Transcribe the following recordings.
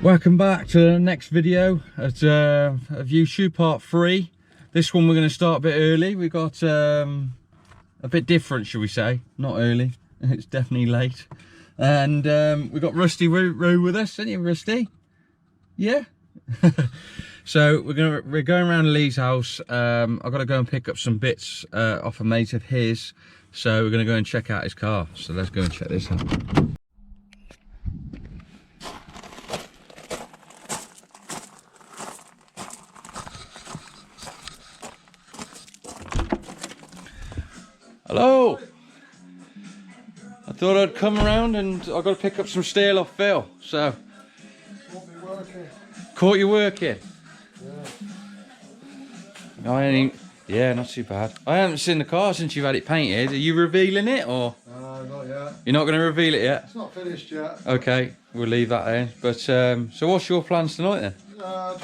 Welcome back to the next video of YouTube part 3. This one we're going to start a bit early. We got a bit different, shall we say? Not early, it's definitely late. And we got Rusty Roo with us, ain't you, Rusty? Yeah. So we're going around Lee's house. I've got to go and pick up some bits off a mate of his. So we're going to go and check out his car. So let's go and check this out. Hello. I thought I'd come around and I've got to pick up some steel off Phil. So caught you working. Yeah. Yeah, not too bad. I haven't seen the car since you've had it painted. Are you revealing it or? Not yet. You're not going to reveal it yet? It's not finished yet. Okay, we'll leave that in. But so what's your plans tonight then?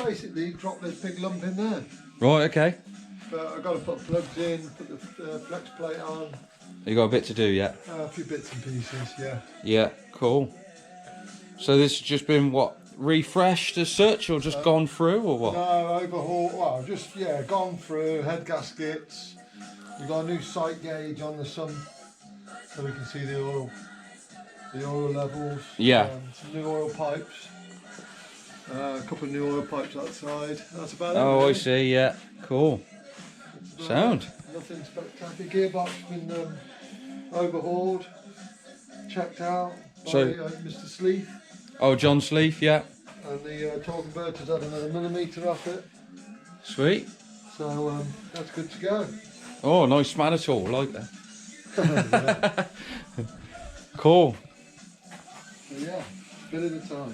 Basically drop this big lump in there. Right, okay. But I've got to put plugs in, put the flex plate on. You got a bit to do yet? A few bits and pieces, yeah. Yeah, cool. So this has just been what, refreshed as such, or just gone through, or what? No, overhaul. Well, just gone through head gaskets. We've got a new sight gauge on the sun, so we can see the oil levels. Yeah. Some new oil pipes. A couple of new oil pipes outside. That's about it. Oh, really. I see. Yeah, cool. Sound. Nothing spectacular. Gearbox been overhauled, checked out by Mr. Sleeth. Oh, John Sleeth, yeah. And the torque converter's had another millimetre off it. Sweet. So that's good to go. Oh, nice man at all, I like that. Cool. So yeah, bit at a time.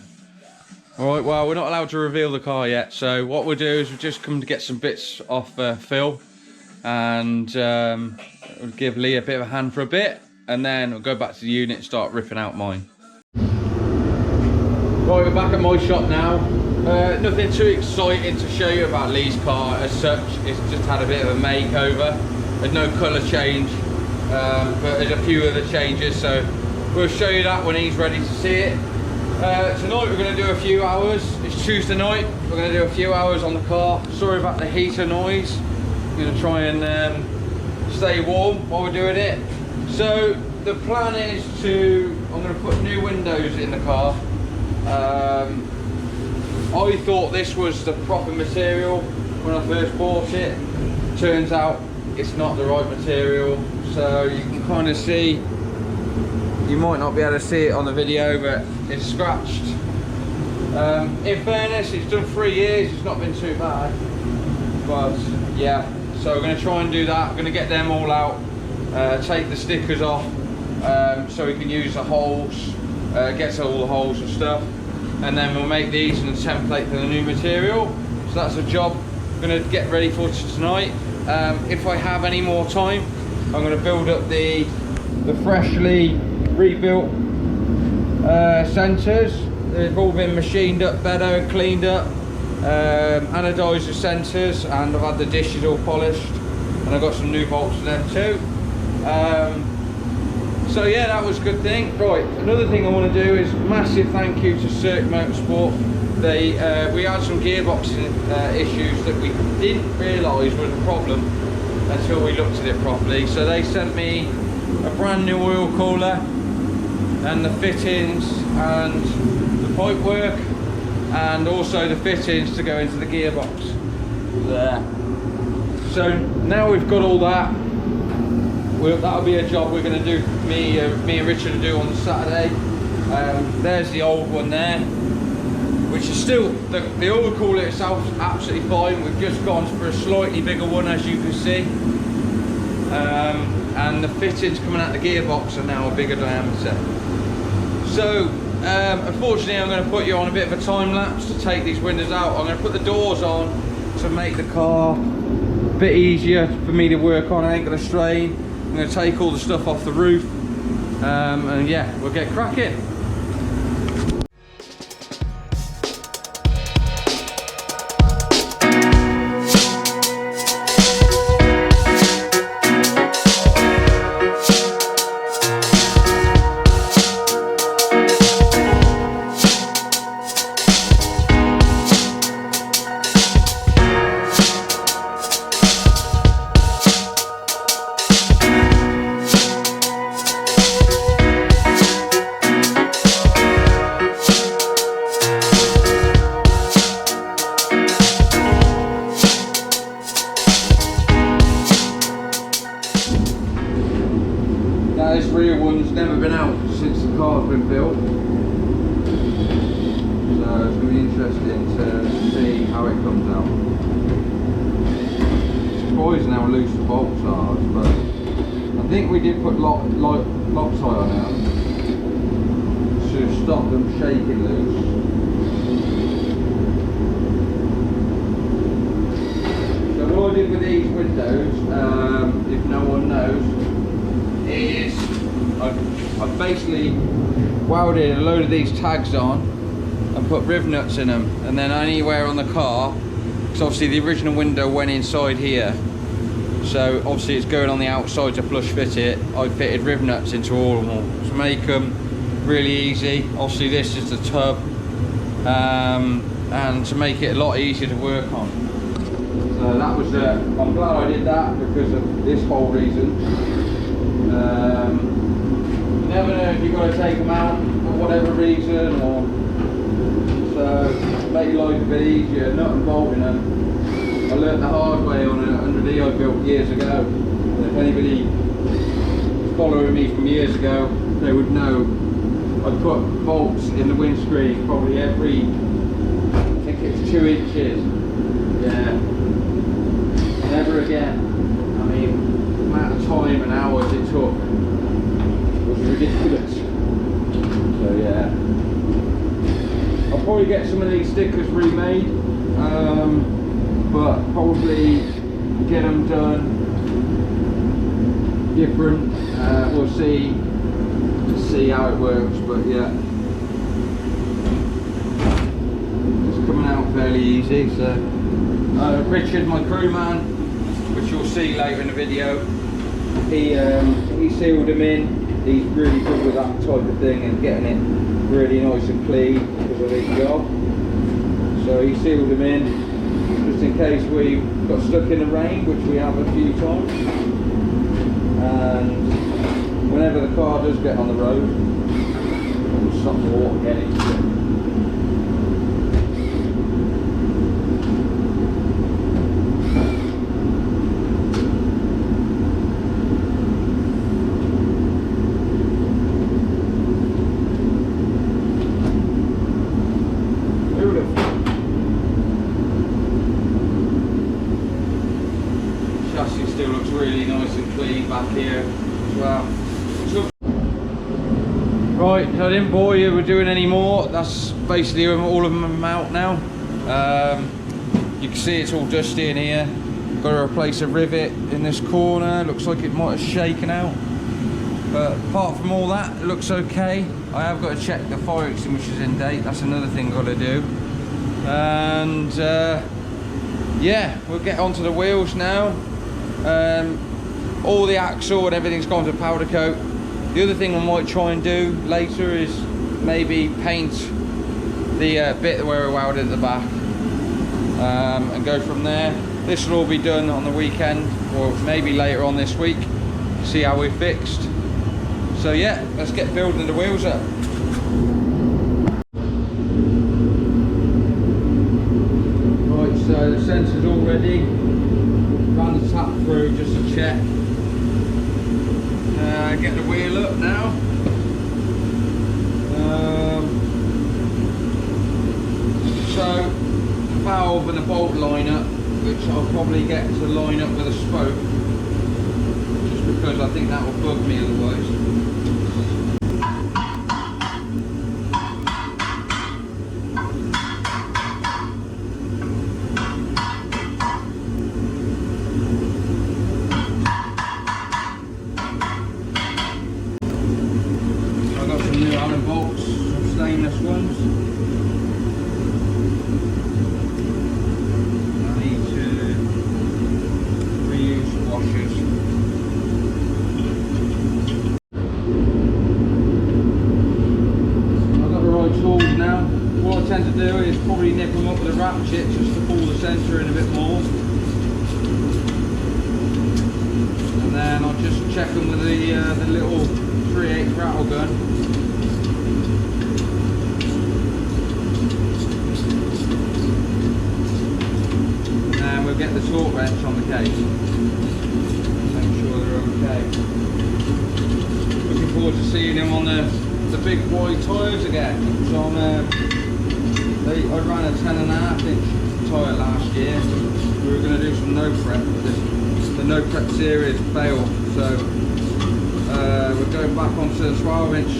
Alright, well, we're not allowed to reveal the car yet, so what we'll do is we'll just come to get some bits off Phil, and we'll give Lee a bit of a hand for a bit, and then we'll go back to the unit and start ripping out mine. Right, we're back at my shop now. Nothing too exciting to show you about Lee's car as such. It's just had a bit of a makeover. There's no colour change, but there's a few other changes, so we'll show you that when he's ready to see it. Tonight we're going to do a few hours. It's Tuesday night. We're going to do a few hours on the car. Sorry about the heater noise. I'm going to try and stay warm while we're doing it. So the plan is I'm going to put new windows in the car. I thought this was the proper material when I first bought it. Turns out it's not the right material. So you can kind of see, you might not be able to see it on the video, but it's scratched. In fairness, it's done 3 years, it's not been too bad. But yeah, so we're going to try and do that. We're going to get them all out, take the stickers off, so we can use the holes, get all the holes and stuff. And then we'll make these and a template for the new material. So that's a job I'm going to get ready for tonight. If I have any more time, I'm going to build up the freshly rebuilt centres. They've all been machined up better and cleaned up, anodised the centres, and I've had the dishes all polished, and I've got some new bolts in them too. So yeah, that was a good thing. Right, another thing I want to do is massive thank you to Cirque Motorsport. We had some gearboxing issues that we didn't realise was a problem until we looked at it properly. So they sent me a brand new oil cooler and the fittings and the pipe work, and also the fittings to go into the gearbox there. So now we've got all that. That'll be a job we're going to do, me and Richard will do on Saturday. There's the old one there, which is still, the oil cooler itself is absolutely fine. We've just gone for a slightly bigger one, as you can see. And the fittings coming out the gearbox are now a bigger diameter. So unfortunately I'm going to put you on a bit of a time lapse to take these windows out. I'm going to put the doors on to make the car a bit easier for me to work on. I ain't going to strain. I'm going to take all the stuff off the roof, and yeah, we'll get cracking. Now this rear one's never been out since the car's been built. So it's going to be interesting to see how it comes out. It's surprising how loose the bolts are, but I think we did put Loctite on it to stop them shaking loose. So what I did with these windows, if no one knows, is I've basically welded a load of these tags on and put riv nuts in them, and then anywhere on the car, because obviously the original window went inside here, so obviously it's going on the outside to flush fit it. I fitted riv nuts into all of them to make them really easy. Obviously this is the tub, and to make it a lot easier to work on. So that was I'm glad I did that because of this whole reason. You never know if you've got to take them out for whatever reason, or so make your life a bit easier, nut and bolting them. I learnt the hard way on a 100E I built years ago. And if anybody was following me from years ago, they would know I put bolts in the windscreen probably every, I think it's 2 inches. Yeah. Never again. I mean, the amount of time and hours it took was ridiculous. So yeah. I'll probably get some of these stickers remade, but probably get them done different. We'll see how it works, but yeah, it's coming out fairly easy. So Richard, my crewman, which you'll see later in the video, he sealed them in. He's really good with that type of thing and getting it really nice and clean because of his job. So he sealed them in just in case we got stuck in the rain, which we have a few times. And whenever the car does get on the road, we'll stop the water getting into it. Still looks really nice and clean back here as well. Right, I didn't bore you with doing any more. That's basically all of them out now. You can see it's all dusty in here. Got to replace a rivet in this corner. Looks like it might have shaken out. But apart from all that, it looks okay. I have got to check the fire extinguisher's in date. That's another thing I've got to do. And yeah, we'll get onto the wheels now. All the axle and everything's gone to powder coat. The other thing I might try and do later is maybe paint the bit where we welded at the back, and go from there. This will all be done on the weekend or maybe later on this week, see how we're fixed. So yeah, let's get building the wheels up. Right, so the sensor's all ready. Run the tap through just to check. Get the wheel up now. So the valve and the bolt liner, which I'll probably get to line up with a spoke, just because I think that will bug me otherwise. To do is probably nip them up with a ratchet just to pull the sensor in a bit more, and then I'll just check them with the little 3/8 rattle gun. And then we'll get the torque wrench on the case, make sure they're okay. clean him on the big wide tyres again. So I ran a 10.5 inch tyre last year. We were going to do some no prep, but the no prep series failed. So we're going back onto the 12 inch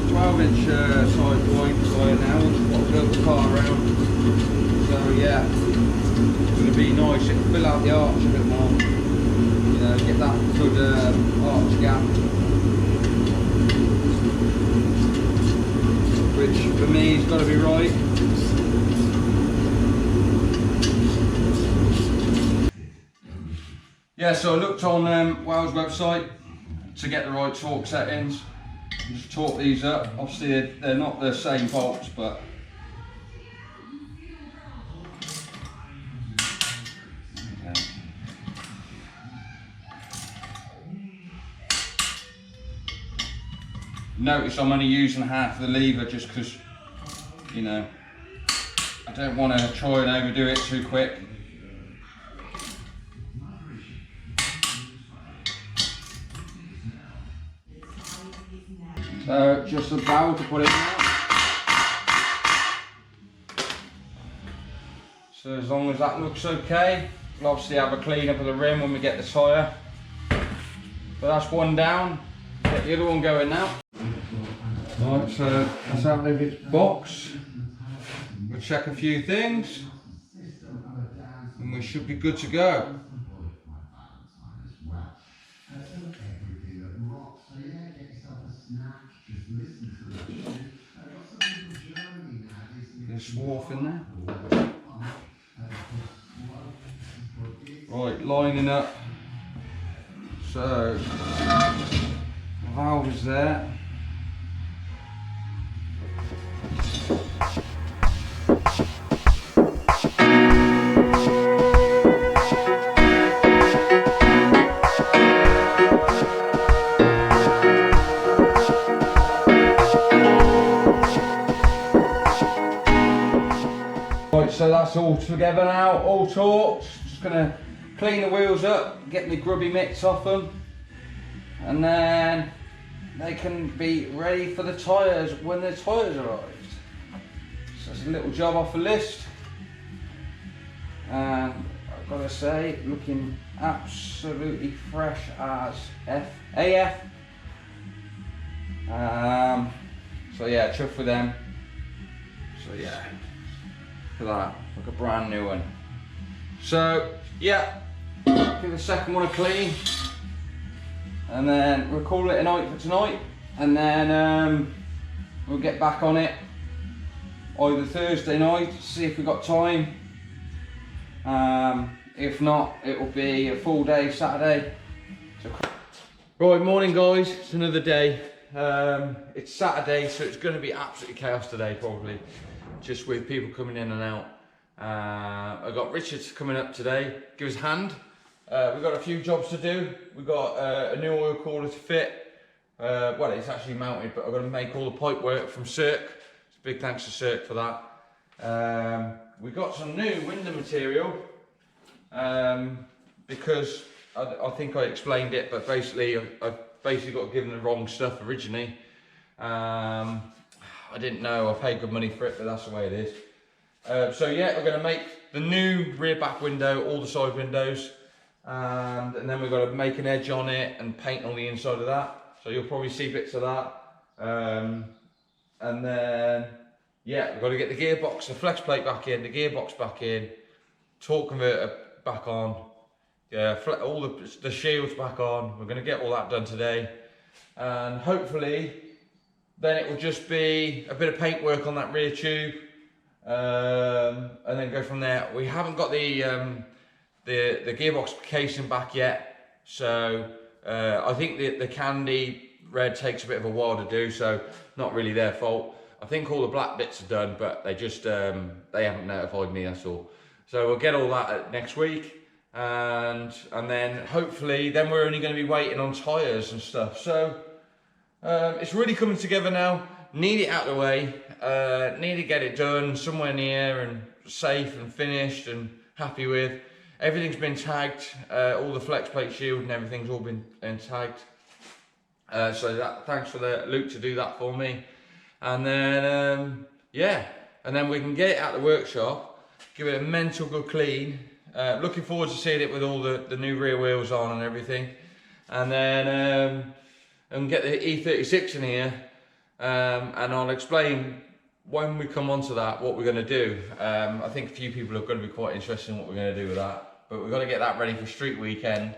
tyre wide tyre now. We'll build the car around. So yeah, it's going to be nice. It can fill out the arch a bit more. You know, get that good arch gap. Which for me has got to be right. Yeah, so I looked on Wow's website to get the right torque settings. Just torque these up. Obviously they're not the same bolts, but okay. Notice I'm only using half the lever just because, you know, I don't want to try and overdo it too quick. So just about to put it in. So as long as that looks okay, we'll obviously have a clean up of the rim when we get the tyre. But that's one down, get the other one going now. Right, so that's out of its box. We'll check a few things and we should be good to go. There's swarf in there. Right, lining up. So, the valve is there. Right, so that's all together now, all torqued. Just gonna clean the wheels up, get my grubby mitts off them, and then they can be ready for the tyres when the tyres arrive. So that's a little job off the list. And I've got to say, looking absolutely fresh as AF. So yeah, chuffed with them. So yeah, for that, like a brand new one. So yeah, give the second one a clean, and then we'll call it a night for tonight, and then we'll get back on it either Thursday night, see if we've got time. If not, it will be a full day Saturday. So, right, morning guys, it's another day. It's Saturday, so it's going to be absolutely chaos today probably, just with people coming in and out. I've got Richard coming up today, give us a hand. We've got a few jobs to do. We've got a new oil cooler to fit. Well, it's actually mounted, but I've got to make all the pipe work from Cirque. So big thanks to Cirque for that. We've got some new window material, because I think I explained it, but basically I've basically got given the wrong stuff originally. I didn't know, I paid good money for it, but that's the way it is. So yeah, we're going to make the new rear back window, all the side windows, and then we've got to make an edge on it and paint on the inside of that. So you'll probably see bits of that. And then yeah, we've got to get the gearbox, the flex plate back in, the gearbox back in, torque converter back on, yeah, all the shields back on. We're going to get all that done today, and hopefully then it will just be a bit of paint work on that rear tube, and then go from there. We haven't got the gearbox casing back yet, so I think the candy red takes a bit of a while to do, so not really their fault. I think all the black bits are done, but they just they haven't notified me, that's all. So we'll get all that next week, and then hopefully then we're only going to be waiting on tyres and stuff. So it's really coming together now. Need it out of the way, need to get it done somewhere near and safe and finished and happy with. Everything's been tagged, all the flex plate shield and everything's all been tagged. So thanks for Luke to do that for me. And then yeah, and then we can get it out of the workshop, give it a mental good clean. Looking forward to seeing it with all the new rear wheels on and everything. And then and get the E36 in here, and I'll explain when we come onto that what we're going to do. I think a few people are going to be quite interested in what we're going to do with that, but we've got to get that ready for street weekend.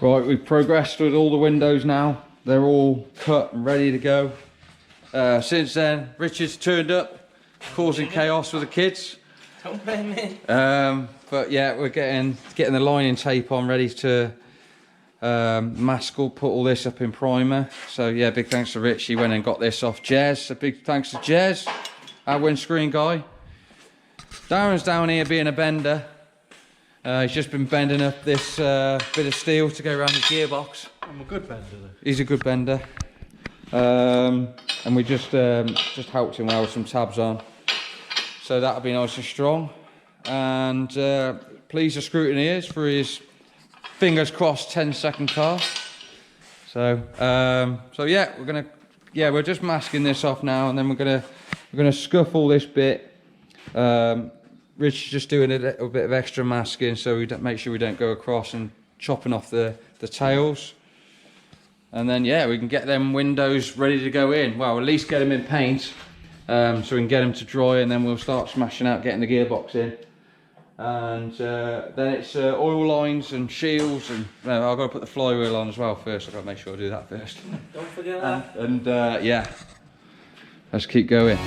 Right, we've progressed with all the windows now. They're all cut and ready to go. Since then, Richard's turned up, causing chaos with the kids. Don't blame me. But yeah, we're getting the lining tape on, ready to mask all, put all this up in primer. So yeah, big thanks to Rich. He went and got this off Jez. A big thanks to Jez, our windscreen guy. Darren's down here being a bender. He's just been bending up this bit of steel to go around the gearbox. I'm a good bender though. He's a good bender. And we just helped him weld some tabs on. So that'll be nice and strong. And pleased the scrutineers for his fingers crossed 10-second car. So yeah, we're just masking this off now, and then we're gonna scuff all this bit. Rich is just doing a little bit of extra masking so we don't make sure we don't go across and chopping off the tails. And then yeah, we can get them windows ready to go in. Well, at least get them in paint, so we can get them to dry, and then we'll start smashing out getting the gearbox in. And then it's oil lines and shields, and no, I've got to put the flywheel on as well first. I've got to make sure I do that first. Don't forget that. And yeah, let's keep going.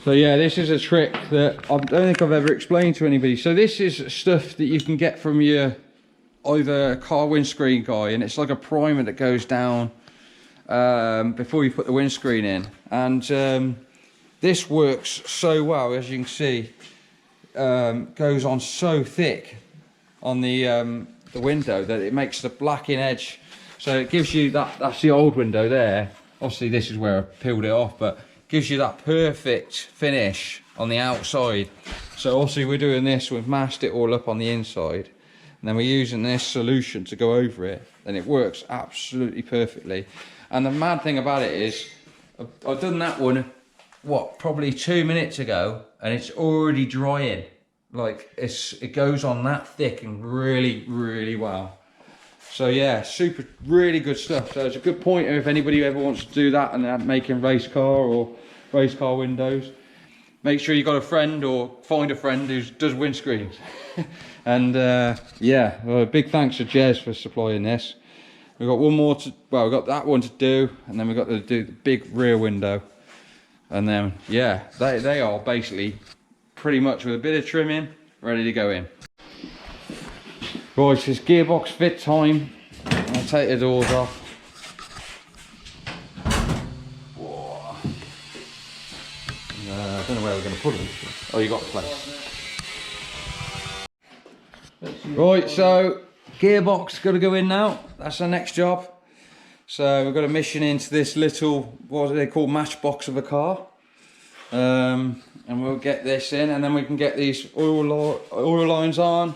So yeah, this is a trick that I don't think I've ever explained to anybody. So this is stuff that you can get from your either car windscreen guy, and it's like a primer that goes down before you put the windscreen in. And this works so well, as you can see, goes on so thick on the window that it makes the blacking edge. So it gives you that, that's the old window there. Obviously this is where I peeled it off, but gives you that perfect finish on the outside. So obviously we're doing this, we've masked it all up on the inside, and then we're using this solution to go over it, and it works absolutely perfectly. And the mad thing about it is, I've done that one, what, probably 2 minutes ago, and it's already drying. Like, it goes on that thick and really, really well. So yeah, super, really good stuff. So it's a good pointer if anybody ever wants to do that and they're making race car or race car windows. Make sure you got a friend or find a friend who does windscreens. And yeah, well, big thanks to Jez for supplying this. We've got one more to, well, we've got that one to do, and then we've got to do the big rear window. And then, yeah, they are basically pretty much with a bit of trimming, ready to go in. Right, it's gearbox fit time. I'll take the doors off. Whoa. I don't know where we're going to put them. Oh, you got a place. Right, so gearbox got to go in now. That's our next job. So we've got a mission into this little, what do they call, matchbox of a car. And we'll get this in, and then we can get these oil lines on.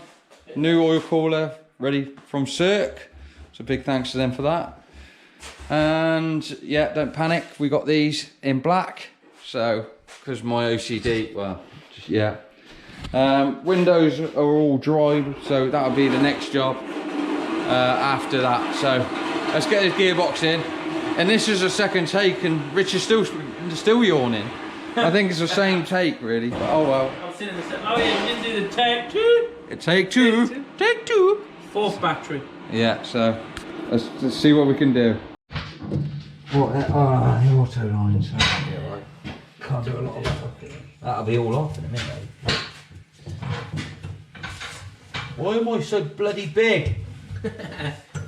New oil cooler ready from Cirque, so big thanks to them for that. And yeah, don't panic, we got these in black, so because my OCD, well, just, yeah. Windows are all dry, so that'll be the next job after that. So let's get this gearbox in, and this is a second take, and Rich is still yawning. I think it's the same take really, but oh well. I was sitting there, oh yeah, we didn't do the take two. Take two. Take two. Fourth battery. Yeah, so let's see what we can do. What? The auto lines. That'll be alright. Can't do a lot of that. That'll be all off in a minute. Why am I so bloody big?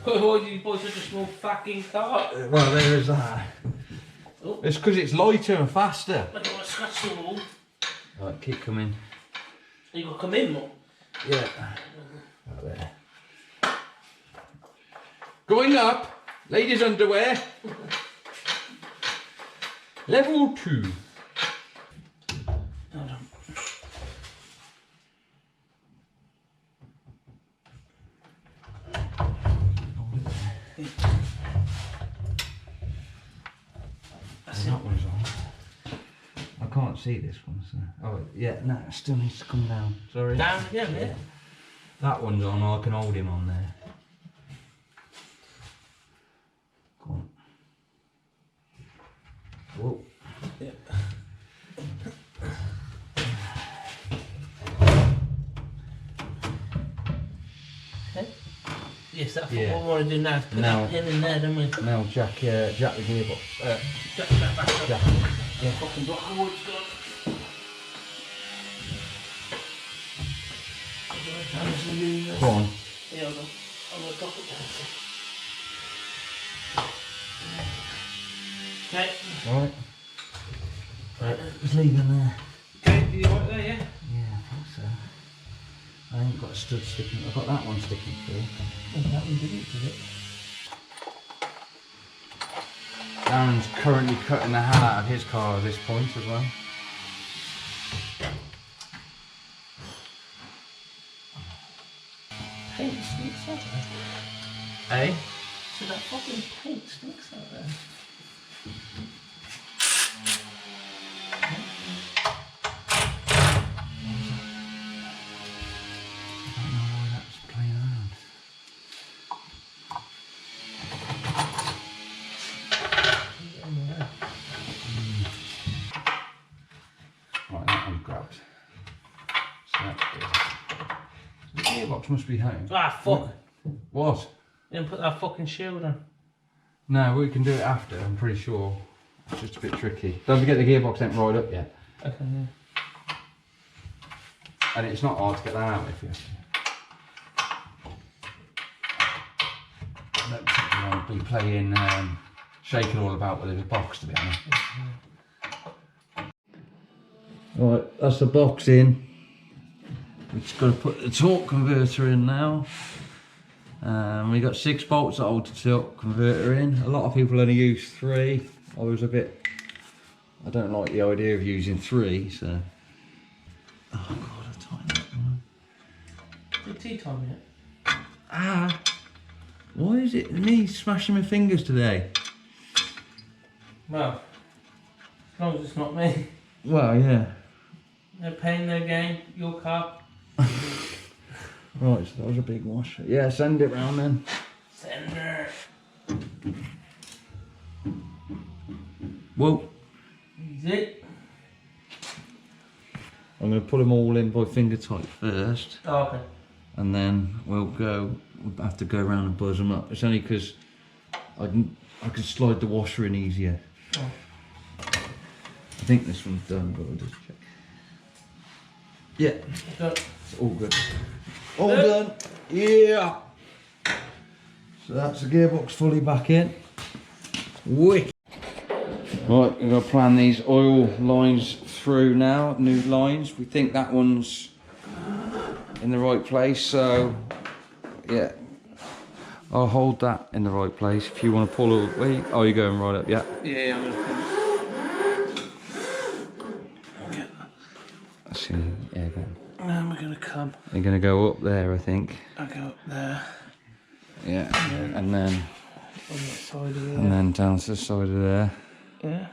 Why did you buy such a small fucking car? Well, there is that. Oh. It's because it's lighter and faster. I don't want to scratch the wall. Right, keep coming. You got to come in more. Yeah. Right there. Going up, ladies' underwear. Level 2. Hold on. That one's on. I can't see this one, so. Oh, yeah, no, it still needs to come down. Sorry. Down again, yeah. That one's on, I can hold him on there. Go on. Whoa. Yeah. Okay. Yes, that's what we want to do now. Put that pin in there, don't we? Now jack the gearbox. Jack that back up. Jack. Yeah. Fucking block of wood's gone. Go on. Yeah, hold on. I'm going to drop it down. Okay. Alright. Right, just leave him there. Okay, do you want it there, yeah? Yeah, I think so. I ain't got a stud sticking. I've got that one sticking through. Oh, that one didn't, did it? Darren's currently cutting the hell out of his car at this point as well. Paint stinks out there. Eh? So that fucking paint stinks out there. I don't know why that's playing around. Right, that one's grabbed. So that's good. The gearbox must be home. Ah, fuck. What? You didn't put that fucking shield on. No, we can do it after, I'm pretty sure. It's just a bit tricky. Don't forget the gearbox ain't right up yet. Okay. Yeah. And it's not hard to get that out if you. I don't particularly want to be playing shaking all about with a box, to be honest. Right, that's the box in. We've just got to put the torque converter in now. We got 6 bolts that hold the torque converter in. A lot of people only use 3. I don't like the idea of using 3, so. Oh god, I've tightened that one. Is it tea time yet? Ah! Why is it me smashing my fingers today? Well, as long as it's not me. Well, yeah. No pain, no gain. Your car. Right, so that was a big wash. Yeah, send it round then. Send her. Well, Easy. I'm going to put them all in by finger tight first. Oh, okay. And then we'll have to go around and buzz them up. It's only because I can slide the washer in easier. Oh. I think this one's done, but I'll just check. Yeah, it's all good. All done. Yeah. So that's the gearbox fully back in. Wicked. Right, we're going to plan these oil lines through now, new lines. We think that one's in the right place, so yeah. I'll hold that in the right place. If you want to pull all the way, oh, you're going right up, yeah? Yeah, I'm going to Okay. Let's see, yeah, go on. Now we're going to come. You're going to go up there, I think. I'll go up there. Yeah, and then On that side of there. and then down to the side of there. Yeah.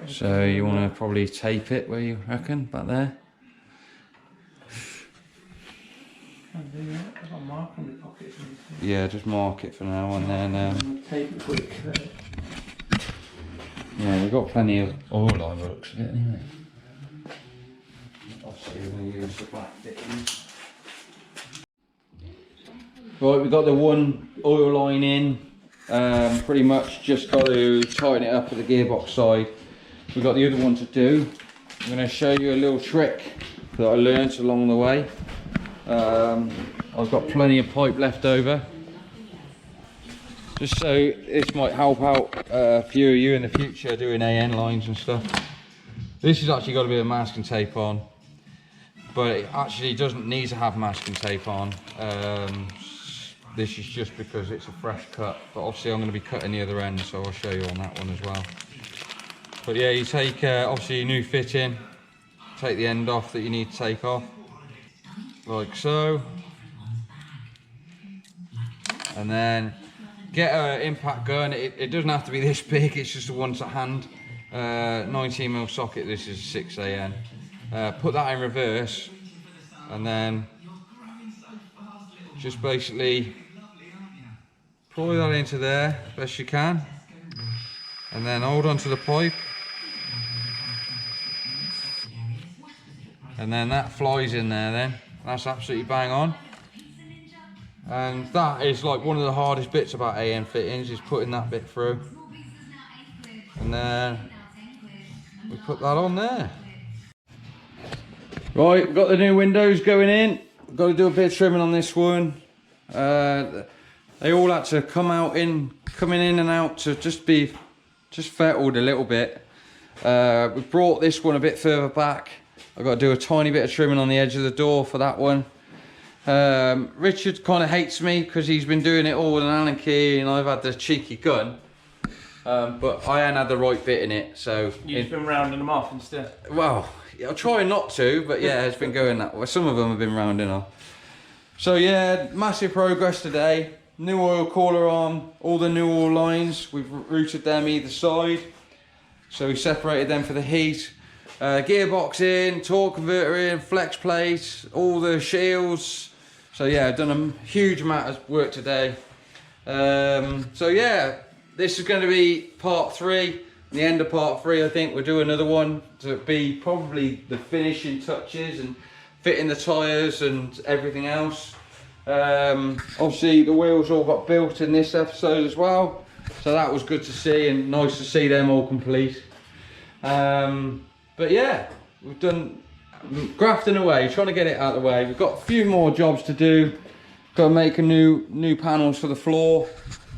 So you want to probably tape it where you reckon, back there? I've got a mark on my pocket. Yeah, just mark it for now, and then Tape it quick. yeah, we've got plenty of oil line works of it anyway. Obviously we're going to use the black fittings. Right, we've got the one oil line in. Pretty much just got to tighten it up at the gearbox side. We've got the other one to do. I'm going to show you a little trick that I learnt along the way. I've got plenty of pipe left over. Just so this might help out a few of you in the future doing AN lines and stuff. This has actually got a bit of masking tape on, but it actually doesn't need to have masking tape on. This is just because it's a fresh cut, but obviously I'm going to be cutting the other end, so I'll show you on that one as well. But yeah, you take obviously your new fitting, take the end off that you need to take off, like so, and then get an impact gun. It doesn't have to be this big, it's just a one-to-hand 19mm socket. This is 6AN. Put that in reverse, and then just basically pull that into there as best you can, and then hold on to the pipe, and then that flies in there. Then that's absolutely bang on. And that is like one of the hardest bits about AN fittings, is putting that bit through. And then we put that on there. Right, we've got the new windows going in. We've got to do a bit of trimming on this one. They all had to coming in and out to just fettled a little bit. We brought this one a bit further back. I've got to do a tiny bit of trimming on the edge of the door for that one. Richard kind of hates me because he's been doing it all with an Allen key and I've had the cheeky gun. But I hadn't had the right bit in it, so... You've been rounding them off instead? Well, I'll try not to, but yeah, it's been going that way. Some of them have been rounding off. So yeah, massive progress today. New oil cooler arm, all the new oil lines, we've routed them either side. So we separated them for the heat. Gearbox in, torque converter in, flex plate, all the shields. So yeah, I've done a huge amount of work today. So yeah, this is going to be part 3. The end of part 3, I think we'll do another one to be probably the finishing touches and fitting the tyres and everything else. Obviously the wheels all got built in this episode as well, so that was good to see and nice to see them all complete. But yeah, we've done grafting away, trying to get it out of the way. We've got a few more jobs to do. Got to make a new panels for the floor,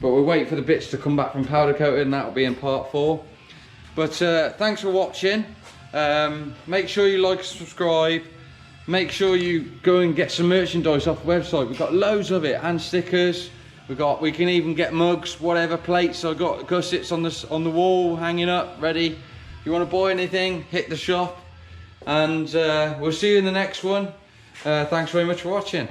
but we'll wait for the bits to come back from powder coating, and that'll be in part 4. But thanks for watching. Make sure you like, subscribe. Make sure you go and get some merchandise off the website. We've got loads of it, and stickers. We can even get mugs, whatever, plates. I've got gussets on the wall hanging up, ready. If you want to buy anything, hit the shop. And we'll see you in the next one. Thanks very much for watching.